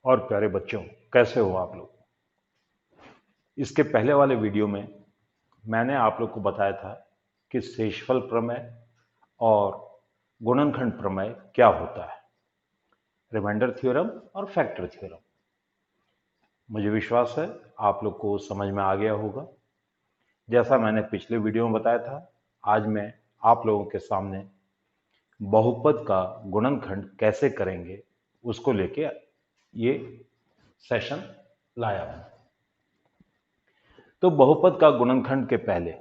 और प्यारे बच्चों, कैसे हो आप लोग। इसके पहले वाले वीडियो में मैंने आप लोग को बताया था कि शेषफल प्रमेय और गुणनखंड प्रमेय क्या होता है, रिमाइंडर थ्योरम और फैक्टर थ्योरम। मुझे विश्वास है आप लोग को समझ में आ गया होगा। जैसा मैंने पिछले वीडियो में बताया था, आज मैं आप लोगों के सामने बहुपद का गुणनखंड कैसे करेंगे उसको लेके ये सेशन लाया हूं। तो बहुपद का गुणनखंड के पहले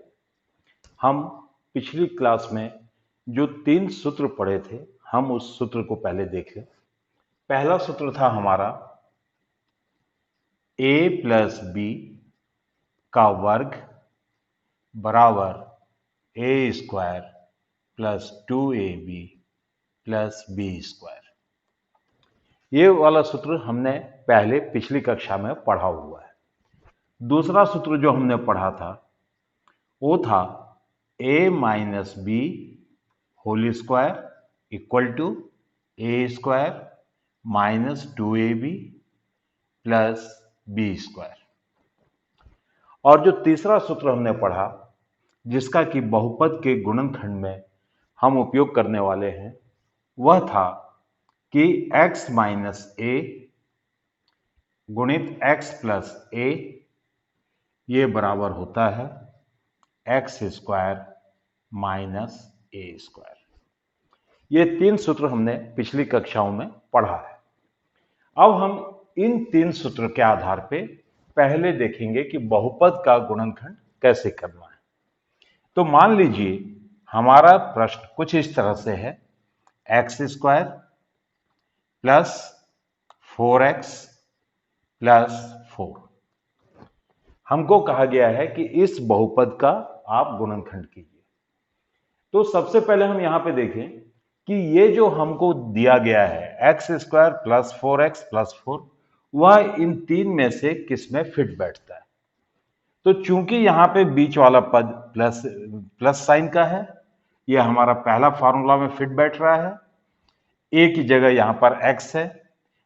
हम पिछली क्लास में जो 3 सूत्र पढ़े थे, हम उस सूत्र को पहले देख लें। पहला सूत्र था हमारा a प्लस बी का वर्ग बराबर A square plus 2ab plus B square. ये वाला सूत्र हमने पहले पिछली कक्षा में पढ़ा हुआ है। दूसरा सूत्र जो हमने पढ़ा था वो था a minus B whole square equal to A square minus 2ab plus B square. और जो तीसरा सूत्र हमने पढ़ा, जिसका कि बहुपद के गुणनखंड में हम उपयोग करने वाले हैं, वह था कि x माइनस ए गुणित x प्लस ए ये बराबर होता है X square minus A square. ये 3 सूत्र हमने पिछली कक्षाओं में पढ़ा है। अब हम इन 3 सूत्र के आधार पे पहले देखेंगे कि बहुपद का गुणनखंड कैसे करना है। तो मान लीजिए हमारा प्रश्न कुछ इस तरह से है, X square plus 4x plus 4। हमको कहा गया है कि इस बहुपद का आप गुणनखंड कीजिए। तो सबसे पहले हम यहां पे देखें कि ये जो हमको दिया गया है X square plus 4x plus 4, वह इन 3 में से किस में फिट बैठता है। तो चूंकि यहां पे बीच वाला पद प्लस साइन का है, यह हमारा पहला फार्मूला में फिट बैठ रहा है। ए की जगह यहां पर x है,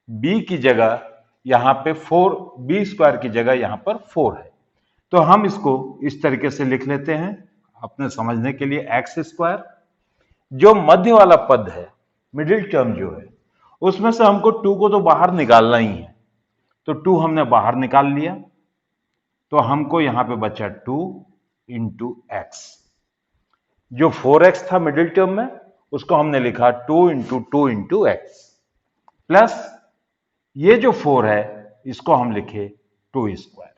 बी की जगह यहां पे 4, बी स्क्वायर की जगह यहां पर 4 है। तो हम इसको इस तरीके से लिख लेते हैं अपने समझने के लिए, एक्स स्क्वायर जो मध्य वाला पद है, मिडिल टर्म जो है, उसमें से हमको 2 को तो बाहर निकालना ही है। तो 2 हमने बाहर निकाल लिया, तो हमको यहां पे बचा 2 इंटू एक्स। जो 4x था मिडिल टर्म में, उसको हमने लिखा 2 इंटू एक्स प्लस ये जो 4 है इसको हम लिखे 2 स्क्वायर।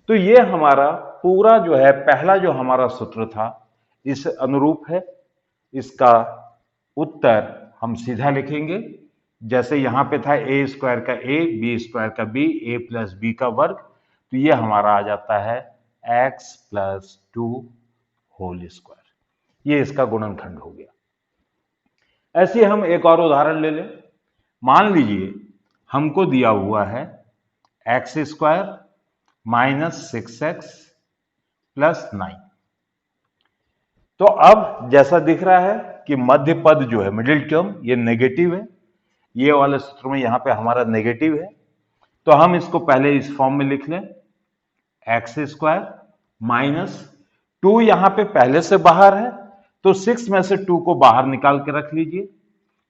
तो ये हमारा पूरा जो है पहला जो हमारा सूत्र था इस अनुरूप है। इसका उत्तर हम सीधा लिखेंगे, जैसे यहां पे था ए स्क्वायर का ए, बी स्क्वायर का बी, ए प्लस बी का वर्ग। तो ये हमारा आ जाता है एक्स प्लस 2 होल स्क्वायर। ये इसका गुणनखंड हो गया। ऐसे हम एक और उदाहरण ले लें। मान लीजिए हमको दिया हुआ है X square minus 6x plus 9। तो अब जैसा दिख रहा है कि मध्य पद जो है मिडिल टर्म ये नेगेटिव है, ये वाले सूत्र में यहां पे हमारा नेगेटिव है। तो हम इसको पहले इस फॉर्म में लिख लें, एक्स स्क्वायर माइनस 2 यहां पे पहले से बाहर है, तो 6 में से 2 को बाहर निकाल के रख लीजिए।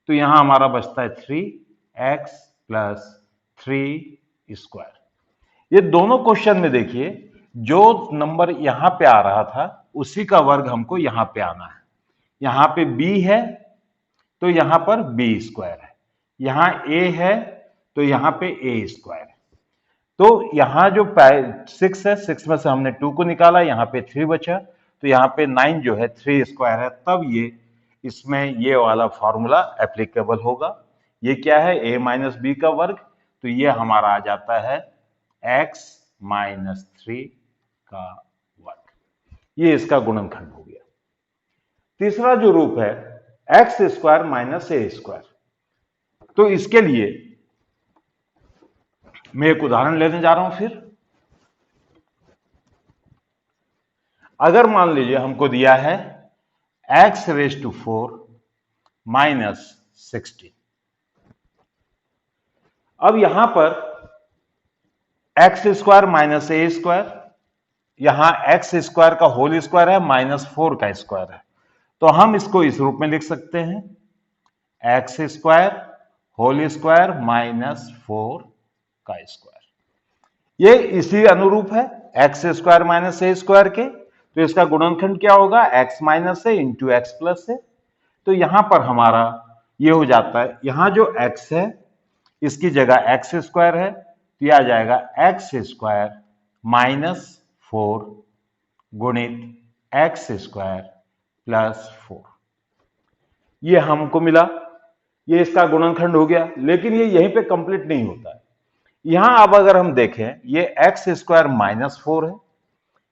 तो यहां हमारा बचता है 3x प्लस 3 स्क्वायर। ये दोनों क्वेश्चन में देखिए जो नंबर यहां पे आ रहा था उसी का वर्ग हमको यहां पे आना है। यहां पे b है तो यहां पर b स्क्वायर है, यहां a है तो यहां पे a स्क्वायर है। तो यहां जो 6 है, 6 में से हमने 2 को निकाला, यहां पे 3 बचा, तो यहां पे 9 जो है 3 स्क्वायर है। तब ये इसमें ये वाला फॉर्मूला एप्लीकेबल होगा। ये क्या है, a माइनस बी का वर्ग, तो ये हमारा आ जाता है x माइनस 3 का वर्ग। ये इसका गुणनखंड हो गया। तीसरा जो रूप है X square minus A square, तो इसके लिए मैं एक उदाहरण लेने जा रहा हूं। फिर अगर मान लीजिए हमको दिया है x रेज टू 4 माइनस 16। अब यहां पर x square minus A square, यहां एक्स स्क्वायर का होल स्क्वायर है माइनस 4 का स्क्वायर है, तो हम इसको इस रूप में लिख सकते हैं X square whole square minus 4 का स्क्वायर। ये इसी अनुरूप है X square minus A square के, तो इसका गुणनखंड क्या होगा X minus A into X plus A. तो यहां पर हमारा ये हो जाता है, यहां जो एक्स है इसकी जगह एक्स स्क्वायर है, तो यह आ जाएगा एक्स स्क्वायर माइनस 4 गुणित एक्स स्क्वायर प्लस 4। ये हमको मिला, ये इसका गुणनखंड हो गया। लेकिन ये यहीं पे कंप्लीट नहीं होता है, यहां अब अगर हम देखें ये एक्स स्क्वायर माइनस 4 है,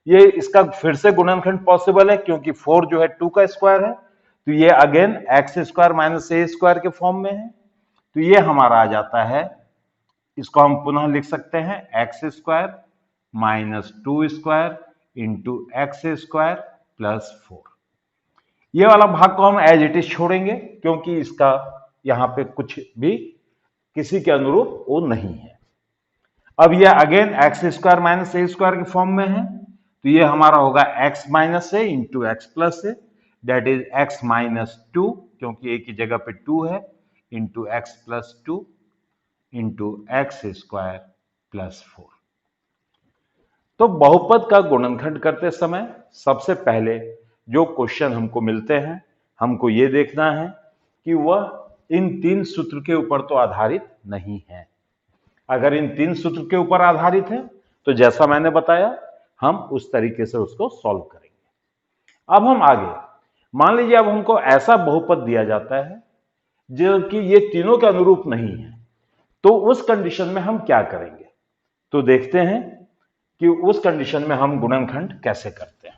ये इसका फिर से गुणनखंड पॉसिबल है क्योंकि 4 जो है 2 का स्क्वायर है, तो ये again x square minus A square के फॉर्म में है। तो ये हमारा आ जाता है, इसको हम पुनः लिख सकते हैं X square minus 2 square into x square plus 4। ये वाला भाग को हम एज इट इज छोड़ेंगे क्योंकि इसका यहां पे कुछ भी किसी के अनुरूप वो नहीं है। अब ये again x square minus A square के फॉर्म में है, तो ये हमारा होगा X minus A into X plus A, that is x minus 2 क्योंकि ए की जगह पे 2 है, into X plus 2 into x square plus 4। तो बहुपद का गुणनखंड करते समय सबसे पहले जो क्वेश्चन हमको मिलते हैं, हमको ये देखना है कि वह इन 3 सूत्र के ऊपर तो आधारित नहीं है। अगर इन 3 सूत्र के ऊपर आधारित है तो जैसा मैंने बताया हम उस तरीके से उसको सॉल्व करेंगे। अब हम आगे, मान लीजिए अब हमको ऐसा बहुपद दिया जाता है जो कि ये तीनों के अनुरूप नहीं है, तो उस कंडीशन में हम क्या करेंगे। तो देखते हैं कि उस कंडीशन में हम गुणनखंड कैसे करते हैं।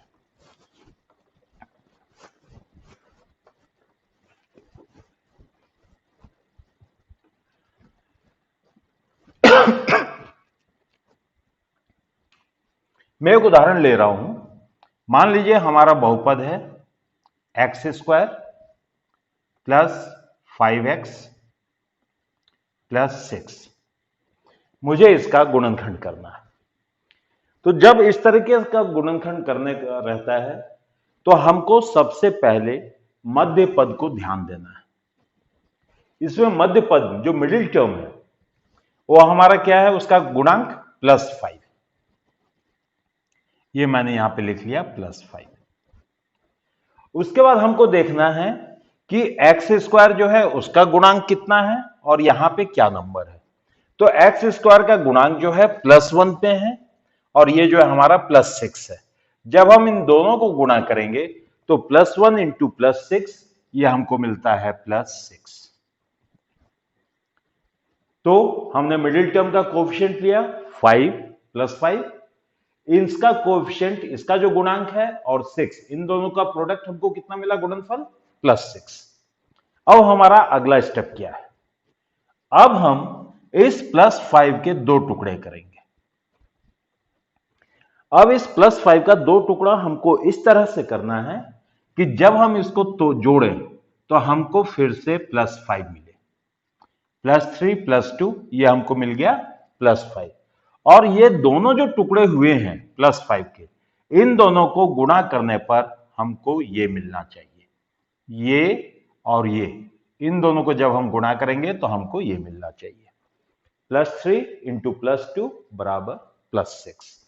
मैं एक उदाहरण ले रहा हूं, मान लीजिए हमारा बहुपद है X square plus 5x plus 6। मुझे इसका गुणनखंड करना है। तो जब इस तरीके का गुणनखंड करने का रहता है तो हमको सबसे पहले मध्य पद को ध्यान देना है। इसमें मध्य पद जो मिडिल टर्म है वो हमारा क्या है, उसका गुणांक प्लस 5। ये मैंने यहां पे लिख लिया प्लस 5। उसके बाद हमको देखना है कि एक्स स्क्वायर जो है उसका गुणांक कितना है और यहां पे क्या नंबर है। तो एक्स स्क्वायर का गुणांक जो है प्लस 1 पे है और ये जो है हमारा प्लस 6 है। जब हम इन दोनों को गुणा करेंगे तो प्लस 1 इंटू प्लस 6 ये हमको मिलता है प्लस 6। तो हमने मिडिल टर्म का कोएफिशिएंट लिया 5 प्लस 5, इसका कोएफिशिएंट, इसका जो गुणांक है और 6, इन दोनों का प्रोडक्ट हमको कितना मिला, गुणनफल प्लस 6। अब हमारा अगला स्टेप क्या है, अब हम इस प्लस 5 के 2 टुकड़े करेंगे। अब इस प्लस 5 का 2 टुकड़ा हमको इस तरह से करना है कि जब हम इसको तो जोड़ें तो हमको फिर से प्लस 5 मिले, प्लस 3 प्लस 2, ये हमको मिल गया प्लस 5। और ये दोनों जो टुकड़े हुए हैं प्लस 5 के, इन दोनों को गुणा करने पर हमको ये मिलना चाहिए, ये और ये, इन दोनों को जब हम गुणा करेंगे तो हमको ये मिलना चाहिए, प्लस 3 इंटू प्लस 2 बराबर प्लस 6।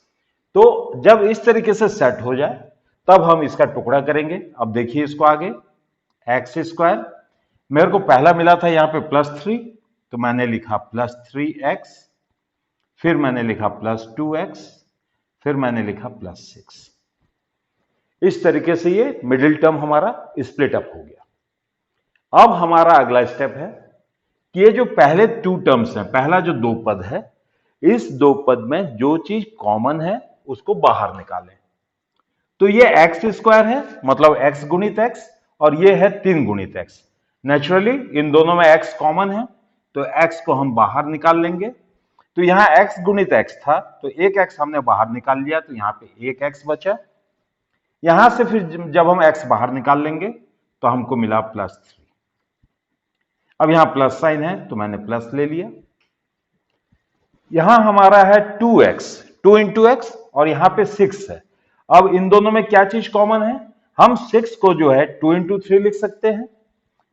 तो जब इस तरीके से सेट हो जाए तब हम इसका टुकड़ा करेंगे। अब देखिए इसको आगे, एक्स स्क्वायर मेरे को पहला मिला था यहां पे प्लस 3, तो मैंने लिखा प्लस 3x, फिर मैंने लिखा प्लस 2x, फिर मैंने लिखा प्लस 6। इस तरीके से ये मिडिल टर्म हमारा स्प्लिट अप हो गया। अब हमारा अगला स्टेप है कि ये जो पहले 2 टर्म्स हैं, पहला जो 2 पद है, इस 2 पद में जो चीज कॉमन है उसको बाहर निकालें। तो ये एक्स स्क्वायर है, मतलब x गुणित x, और ये है 3 गुणित x। नेचुरली इन दोनों में x कॉमन है तो x को हम बाहर निकाल लेंगे। तो यहां x गुणित x था तो एक x हमने बाहर निकाल लिया, तो यहां पे एक x बचा। यहां से फिर जब हम x बाहर निकाल लेंगे तो हमको मिला प्लस 3। अब यहां प्लस साइन है तो मैंने प्लस ले लिया। यहां हमारा है 2x, 2 इंटू एक्स, और यहां पे 6 है। अब इन दोनों में क्या चीज कॉमन है? हम 6 को जो है 2 इंटू 3 लिख सकते हैं,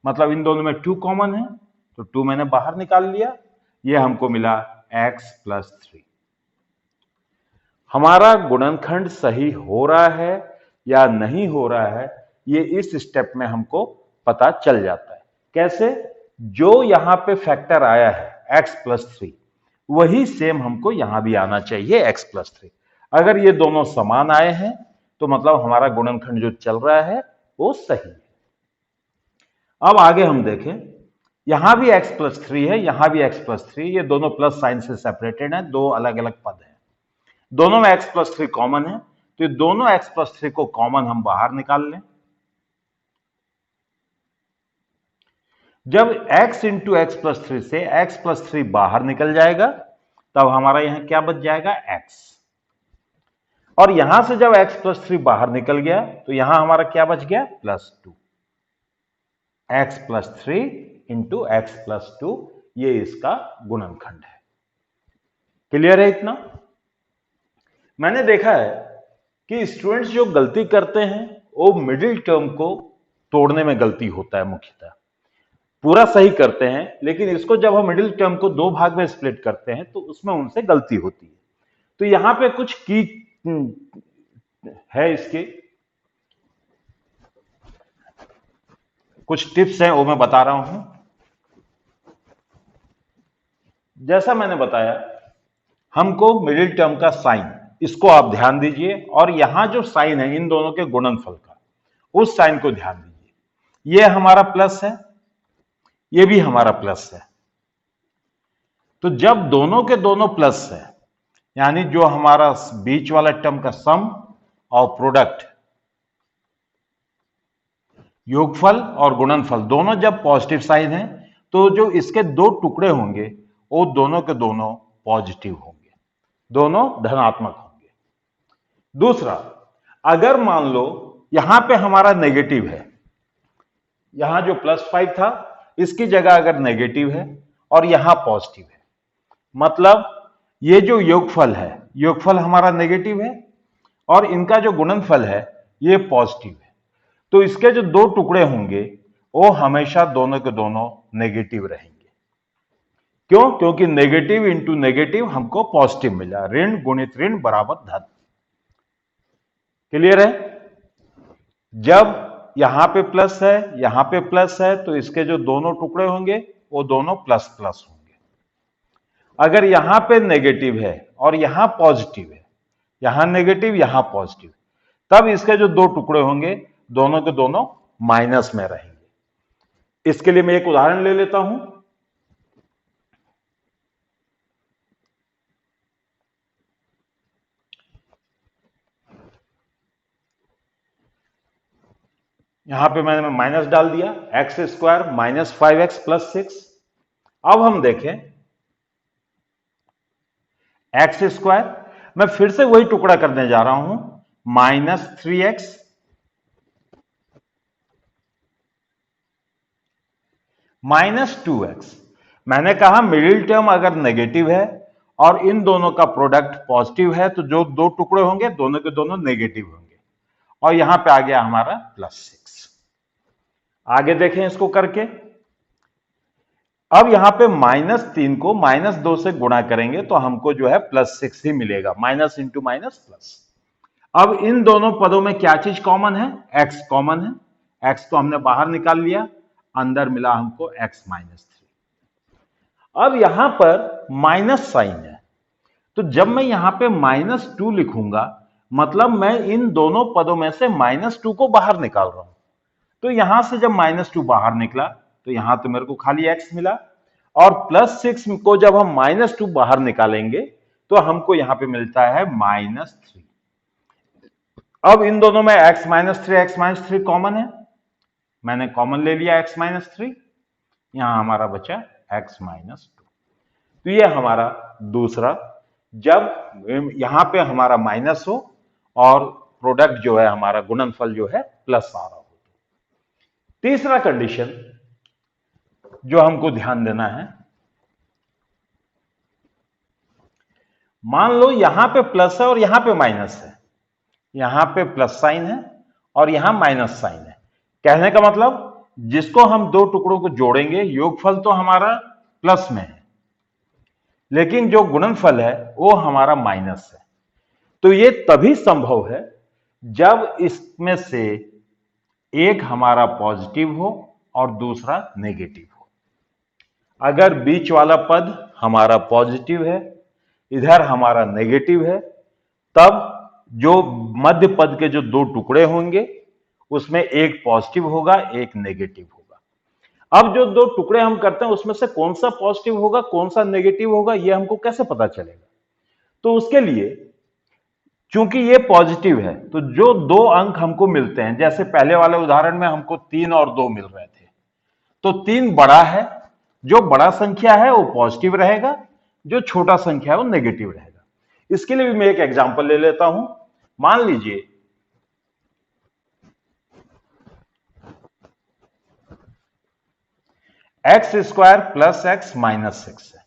मतलब इन दोनों में 2 कॉमन है, तो 2 मैंने बाहर निकाल लिया, ये हमको मिला x प्लस 3। हमारा गुणनखंड सही हो रहा है या नहीं हो रहा है, ये इस स्टेप में हमको पता चल जाता है। कैसे? जो यहां पे फैक्टर आया है x प्लस 3, वही सेम हमको यहां भी आना चाहिए x प्लस 3। अगर ये दोनों समान आए हैं तो मतलब हमारा गुणनखंड जो चल रहा है वो सही है। अब आगे हम देखें, यहां भी x प्लस 3 है, यहां भी x प्लस 3, ये दोनों प्लस साइन से सेपरेटेड है, दो अलग अलग पद है, दोनों में x प्लस 3 कॉमन है, तो ये दोनों x प्लस 3 को कॉमन हम बाहर निकाल लें। जब x इंटू एक्स प्लस 3 से x प्लस 3 बाहर निकल जाएगा, तब हमारा यहां क्या बच जाएगा? x। और यहां से जब x प्लस 3 बाहर निकल गया तो यहां हमारा क्या बच गया? Plus 2। x plus 3 into X plus 2, ये इसका गुणनखंड है। क्लियर है इतना? मैंने देखा है कि स्टूडेंट्स जो गलती करते हैं वो मिडिल टर्म को तोड़ने में गलती होता है मुख्यतः। पूरा सही करते हैं, लेकिन इसको जब हम मिडिल टर्म को दो भाग में स्प्लिट करते हैं तो उसमें उनसे गलती होती है। तो यहां पे कुछ की है, इसके कुछ टिप्स हैं, वो मैं बता रहा हूं। जैसा मैंने बताया, हमको मिडिल टर्म का साइन, इसको आप ध्यान दीजिए, और यहां जो साइन है इन दोनों के गुणनफल का, उस साइन को ध्यान दीजिए। ये हमारा प्लस है, ये भी हमारा प्लस है। तो जब दोनों के दोनों प्लस है, यानी जो हमारा बीच वाला टर्म का सम और प्रोडक्ट, योगफल और गुणनफल, दोनों जब पॉजिटिव साइन है, तो जो इसके दो टुकड़े होंगे वो दोनों के दोनों पॉजिटिव होंगे, दोनों धनात्मक होंगे। दूसरा, अगर मान लो यहां पे हमारा नेगेटिव है, यहां जो +5 था इसकी जगह अगर नेगेटिव है और यहां पॉजिटिव है, मतलब ये जो योगफल है, योगफल हमारा नेगेटिव है और इनका जो गुणनफल है ये पॉजिटिव है, तो इसके जो दो टुकड़े होंगे वो हमेशा दोनों के दोनों नेगेटिव रहेंगे। क्यों? क्योंकि नेगेटिव इंटू नेगेटिव हमको पॉजिटिव मिला, ऋण गुणित ऋण बराबर धन। क्लियर है? जब यहां पे प्लस है, यहां पे प्लस है, तो इसके जो दोनों टुकड़े होंगे वो दोनों प्लस प्लस होंगे। अगर यहां पे नेगेटिव है और यहां पॉजिटिव है, यहां नेगेटिव यहां पॉजिटिव, तब इसके जो दो टुकड़े होंगे दोनों के दोनों माइनस में रहेंगे। इसके लिए मैं एक उदाहरण ले लेता हूं। यहां पे मैंने माइनस डाल दिया, x square minus 5x plus 6। अब हम देखें एक्स स्क्वायर, मैं फिर से वही टुकड़ा करने जा रहा हूं, -3x -2x। मैंने कहा मिडिल टर्म अगर नेगेटिव है और इन दोनों का प्रोडक्ट पॉजिटिव है तो जो दो टुकड़े होंगे दोनों के दोनों नेगेटिव होंगे, और यहां पे आ गया हमारा +6। आगे देखें इसको करके। अब यहां पे -3 को -2 से गुणा करेंगे तो हमको जो है +6 ही मिलेगा, माइनस इंटू माइनस प्लस। अब इन दोनों पदों में क्या चीज कॉमन है? x कॉमन है, x को हमने बाहर निकाल लिया, अंदर मिला हमको x -3। अब यहां पर माइनस साइन है, तो जब मैं यहां पे -2 लिखूंगा, मतलब मैं इन दोनों पदों में से -2 को बाहर निकाल रहा हूं। तो यहां से जब -2 बाहर निकला तो यहां तो मेरे को खाली x मिला, और +6 को जब हम -2 बाहर निकालेंगे तो हमको यहां पे मिलता है -3। अब इन दोनों में x -3 कॉमन है, मैंने कॉमन ले लिया x -3, यहां हमारा बचा x -2। तो ये हमारा दूसरा, जब यहां पे हमारा माइनस हो और प्रोडक्ट जो है हमारा गुणनफल जो है प्लस आ रहा हो। तीसरा कंडीशन जो हमको ध्यान देना है, मान लो यहां पे प्लस है और यहां पे माइनस है, यहां पे प्लस साइन है और यहां माइनस साइन है। कहने का मतलब जिसको हम दो टुकड़ों को जोड़ेंगे योगफल तो हमारा प्लस में है, लेकिन जो गुणनफल है वो हमारा माइनस है। तो ये तभी संभव है जब इसमें से एक हमारा पॉजिटिव हो और दूसरा नेगेटिव हो। अगर बीच वाला पद हमारा पॉजिटिव है, इधर हमारा नेगेटिव है, तब जो मध्य पद के जो दो टुकड़े होंगे उसमें एक पॉजिटिव होगा, एक नेगेटिव होगा। अब जो दो टुकड़े हम करते हैं उसमें से कौन सा पॉजिटिव होगा, कौन सा नेगेटिव होगा, यह हमको कैसे पता चलेगा? तो उसके लिए चूंकि ये पॉजिटिव है तो जो दो अंक हमको मिलते हैं, जैसे पहले वाले उदाहरण में हमको 3 और 2 मिल रहे थे, तो 3 बड़ा है, जो बड़ा संख्या है वो पॉजिटिव रहेगा, जो छोटा संख्या है वो नेगेटिव रहेगा। इसके लिए भी मैं एक एग्जांपल ले लेता हूं। मान लीजिए x square plus x minus 6 है,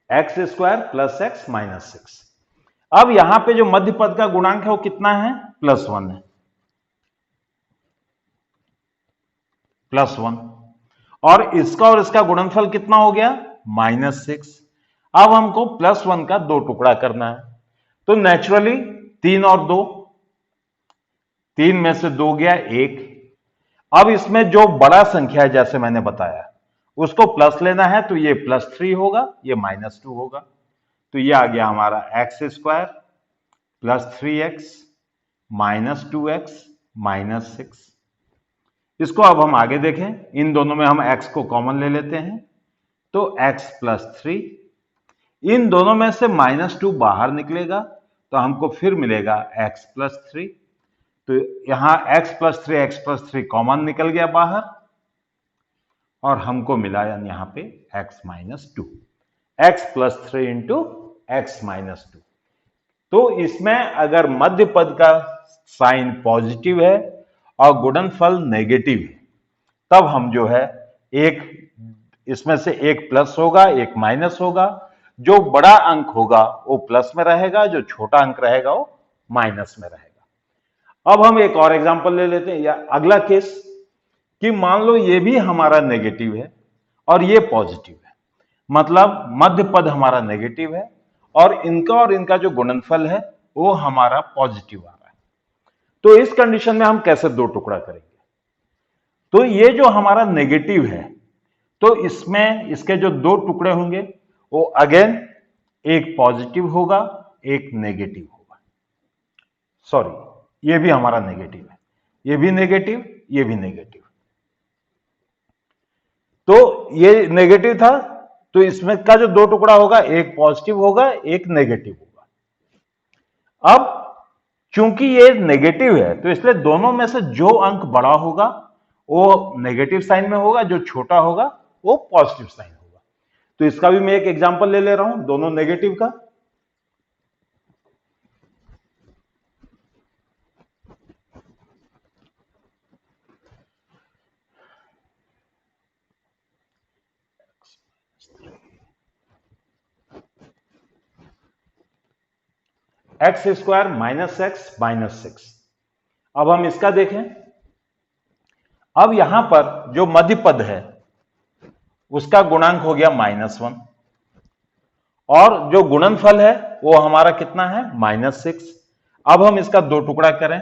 X square plus x minus 6। अब यहां पे जो मध्य पद का गुणांक है वो कितना है? +1 है, +1। और इसका गुणनफल कितना हो गया? -6। अब हमको +1 का दो टुकड़ा करना है, तो नेचुरली 3 और 2, 3 में से 2 गया 1। अब इसमें जो बड़ा संख्या है जैसे मैंने बताया उसको प्लस लेना है, तो ये +3 होगा, ये -2 होगा। तो ये आ गया हमारा x square plus 3x -2x -6। इसको अब हम आगे देखें, इन दोनों में हम x को कॉमन ले लेते हैं, तो x +3। इन दोनों में से -2 बाहर निकलेगा तो हमको फिर मिलेगा x +3। तो यहां x + 3 कॉमन निकल गया बाहर और हमको मिला यहां पे x -2, x +3 इंटू x -2। तो इसमें अगर मध्य पद का साइन पॉजिटिव है और गुणनफल नेगेटिव है, तब हम जो है एक इसमें से एक प्लस होगा, एक माइनस होगा। जो बड़ा अंक होगा वो प्लस में रहेगा, जो छोटा अंक रहेगा वो माइनस में रहेगा। अब हम एक और एग्जांपल ले लेते हैं, या अगला केस कि मान लो ये भी हमारा नेगेटिव है और ये पॉजिटिव है, मतलब मध्य पद हमारा नेगेटिव है और इनका जो गुणनफल है वो हमारा पॉजिटिव आ रहा है। तो इस कंडीशन में हम कैसे दो टुकड़ा करेंगे? तो ये जो हमारा नेगेटिव है, तो इसमें इसके जो दो टुकड़े होंगे वो अगेन एक पॉजिटिव होगा, एक नेगेटिव होगा। सॉरी, ये भी हमारा नेगेटिव है, ये भी नेगेटिव, ये भी नेगेटिव। तो ये नेगेटिव था, तो इसमें का जो दो टुकड़ा होगा एक पॉजिटिव होगा, एक नेगेटिव होगा। अब चूंकि ये नेगेटिव है तो इसलिए दोनों में से जो अंक बड़ा होगा वो नेगेटिव साइन में होगा, जो छोटा होगा वो पॉजिटिव साइन होगा। तो इसका भी मैं एक एग्जांपल ले ले रहा हूं दोनों नेगेटिव का। X square -x -6। अब हम इसका देखें। अब यहां पर जो मध्य पद है उसका गुणांक हो गया -1 और जो गुणनफल है वो हमारा कितना है? -6। अब हम इसका दो टुकड़ा करें,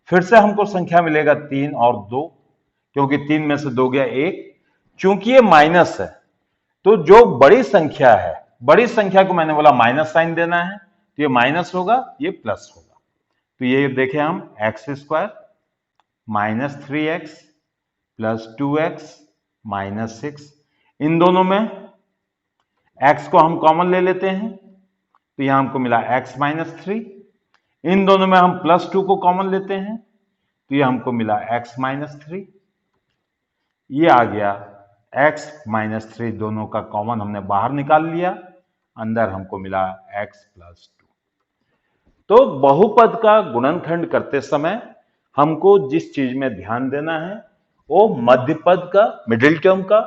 फिर से हमको संख्या मिलेगा 3 और 2, क्योंकि 3 में से 2 गया 1। चूंकि ये माइनस है तो जो बड़ी संख्या है, बड़ी संख्या को मैंने बोला माइनस साइन देना है, तो ये माइनस होगा, ये प्लस होगा। तो ये देखें हम x square -3x plus 2x -6, इन दोनों में x को हम कॉमन ले लेते हैं, तो यहां हमको मिला x -3। इन दोनों में हम +2 को कॉमन लेते हैं, तो ये हमको मिला x -3। ये आ गया x -3, दोनों का कॉमन हमने बाहर निकाल लिया, अंदर हमको मिला x +2। तो बहुपद का गुणनखंड करते समय हमको जिस चीज में ध्यान देना है वो मध्य पद का, मिडिल टर्म का,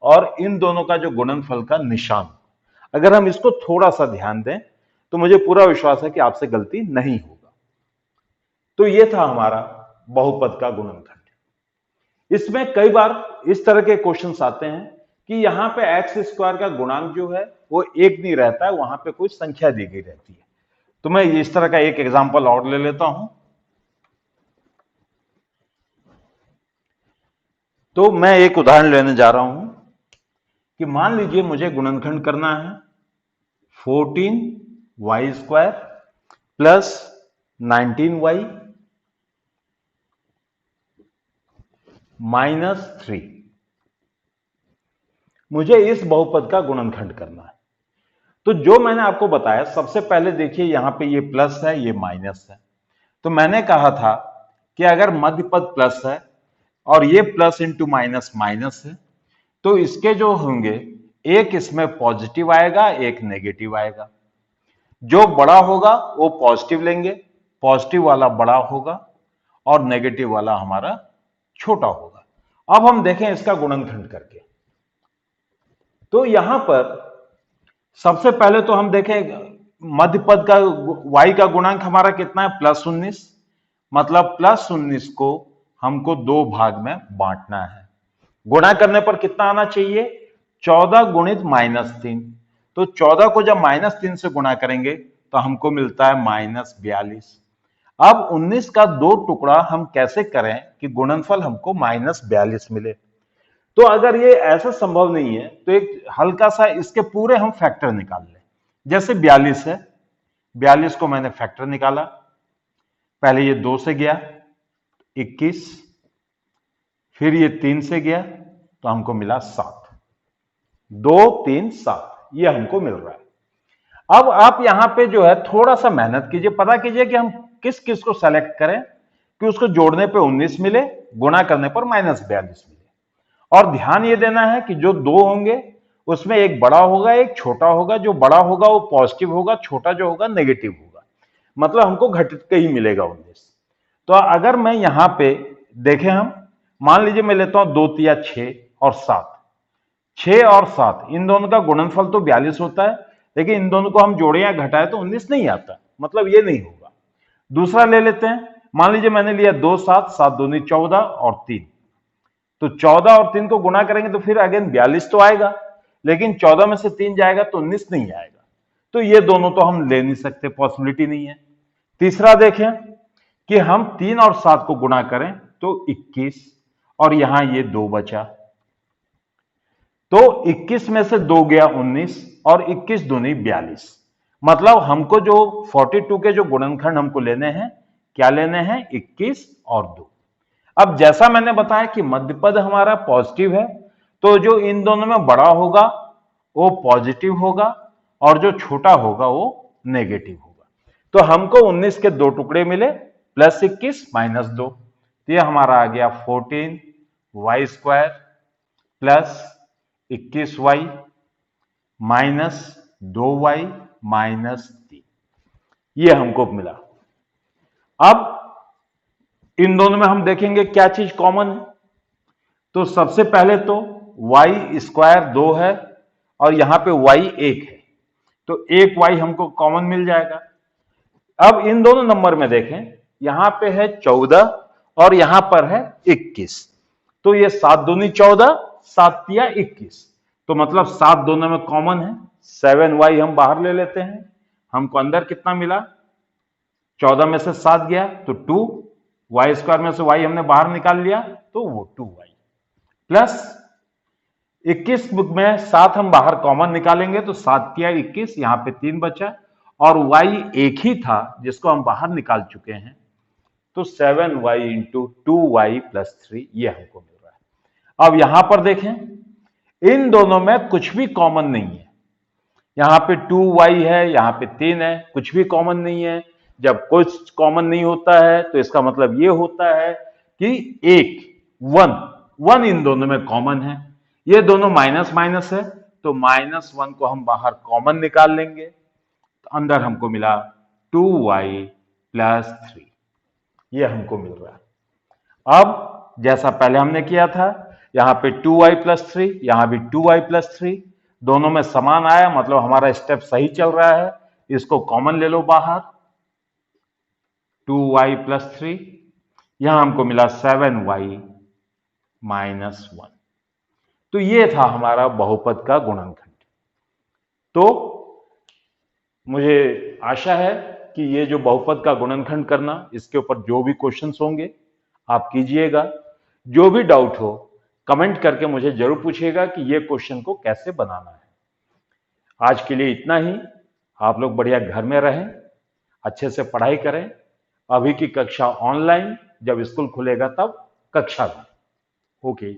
और इन दोनों का जो गुणनफल का निशान। अगर हम इसको थोड़ा सा ध्यान दें तो मुझे पूरा विश्वास है कि आपसे गलती नहीं होगा। तो ये था हमारा बहुपद का गुणनखंड। इसमें कई बार इस तरह के क्वेश्चंस आते हैं कि यहां पे एक्स स्क्वायर का गुणांक जो है वो एक नहीं रहता है, वहां पे कोई संख्या दी गई रहती है। तो मैं इस तरह का एक एग्जांपल और ले लेता हूं। तो मैं एक उदाहरण लेने जा रहा हूं कि मान लीजिए मुझे गुणनखंड करना है 14y² प्लस 19y -3। मुझे इस बहुपद का गुणनखंड करना है। तो जो मैंने आपको बताया, सबसे पहले देखिए यहां पे ये प्लस है, ये माइनस है। तो मैंने कहा था कि अगर मध्य पद प्लस है और ये प्लस इंटू माइनस माइनस है, तो इसके जो होंगे एक इसमें पॉजिटिव आएगा, एक नेगेटिव आएगा। जो बड़ा होगा वो पॉजिटिव लेंगे, पॉजिटिव वाला बड़ा होगा और नेगेटिव वाला हमारा छोटा होगा। अब हम देखें इसका गुणनखंड करके। तो यहां पर सबसे पहले तो हम देखें मध्य पद का y का गुणांक हमारा कितना है, +19। मतलब +19 को हमको दो भाग में बांटना है। गुणा करने पर कितना आना चाहिए, 14 गुणित -3। तो 14 को जब -3 से गुणा करेंगे तो हमको मिलता है -42। अब 19 का दो टुकड़ा हम कैसे करें कि गुणनफल हमको -42 मिले। तो अगर ये ऐसा संभव नहीं है तो एक हल्का सा इसके पूरे हम फैक्टर निकाल लें। जैसे 42 है, 42 को मैंने फैक्टर निकाला, पहले ये 2 से गया 21, फिर ये 3 से गया तो हमको मिला 7। 2 3 7 ये हमको मिल रहा है। अब आप यहां पे जो है थोड़ा सा मेहनत कीजिए, पता कीजिए कि हम किस किस को सेलेक्ट करें कि उसको जोड़ने पे 19 मिले, गुणा करने पर -42 मिले। और ध्यान ये देना है कि जो दो होंगे उसमें एक बड़ा होगा, एक छोटा होगा। जो बड़ा होगा वो पॉजिटिव होगा, छोटा जो होगा नेगेटिव होगा। मतलब हमको घटित का ही मिलेगा 19। तो अगर मैं यहां पे देखें, हम मान लीजिए मैं लेता हूं 2 तिया 6 और 7। 6 और 7 इन दोनों का गुणनफल तो 42 होता है, लेकिन इन दोनों को हम जोड़े या घटाए तो 19 नहीं आता, मतलब ये नहीं होगा। दूसरा ले लेते हैं, मान लीजिए मैंने लिया 2 7, 7 दूनी 14 और 3। तो 14 और 3 को गुणा करेंगे तो फिर अगेन 42 तो आएगा, लेकिन 14 में से 3 जाएगा तो 19 नहीं आएगा। तो ये दोनों तो हम ले नहीं सकते, पॉसिबिलिटी नहीं है। तीसरा देखें कि हम 3 और 7 को गुणा करें तो 21 और यहां ये 2 बचा। तो 21 में से 2 गया 19 और 21 दूनी 42। मतलब हमको जो 42 के जो गुणनखंड हमको लेने हैं, क्या लेने हैं, 21 और 2। अब जैसा मैंने बताया कि मध्यपद हमारा पॉजिटिव है, तो जो इन दोनों में बड़ा होगा वो पॉजिटिव होगा और जो छोटा होगा वो नेगेटिव होगा। तो हमको 19 के दो टुकड़े मिले, +21 -2। तो ये हमारा आ गया 14y² प्लस 21y -2y -3। ये हमको मिला। अब इन दोनों में हम देखेंगे क्या चीज कॉमन है। तो सबसे पहले तो y² 2 है और यहां पे y 1 है, तो 1 y हमको कॉमन मिल जाएगा। अब इन दोनों नंबर में देखें, यहां पे है 14 और यहां पर है 21। तो ये 7 दूनी 14, 7 तिया 21। तो मतलब 7 दोनों में कॉमन है। 7y हम बाहर ले लेते हैं, हमको अंदर कितना मिला, 14 में से 7 गया तो 2y² में से y हमने बाहर निकाल लिया तो वो 2y प्लस 21 में 7 हम बाहर कॉमन निकालेंगे तो 7 तिया 21, यहां पे 3 बचा और y एक ही था जिसको हम बाहर निकाल चुके हैं। तो 7y इंटू 2y प्लस 3 ये हमको मिल रहा है। अब यहां पर देखें, इन दोनों में कुछ भी कॉमन नहीं है। यहां पे 2y है, यहां पे 3 है, कुछ भी कॉमन नहीं है। जब कुछ कॉमन नहीं होता है तो इसका मतलब ये होता है कि एक 1 इन दोनों में कॉमन है। ये दोनों माइनस माइनस है तो -1 को हम बाहर कॉमन निकाल लेंगे तो अंदर हमको मिला 2y प्लस 3। ये हमको मिल रहा है। अब जैसा पहले हमने किया था, यहां पे 2y प्लस 3, यहां भी 2y प्लस 3, दोनों में समान आया मतलब हमारा स्टेप सही चल रहा है। इसको कॉमन ले लो बाहर, 2y + 3, यहां हमको मिला 7y - 1। तो ये था हमारा बहुपद का गुणनखंड। तो मुझे आशा है कि ये जो बहुपद का गुणनखंड करना, इसके ऊपर जो भी क्वेश्चंस होंगे आप कीजिएगा। जो भी डाउट हो कमेंट करके मुझे जरूर पूछिएगा कि ये क्वेश्चन को कैसे बनाना है। आज के लिए इतना ही। आप लोग बढ़िया घर में रहें, अच्छे से पढ़ाई करें। अभी की कक्षा ऑनलाइन, जब स्कूल खुलेगा तब कक्षा में। ओके।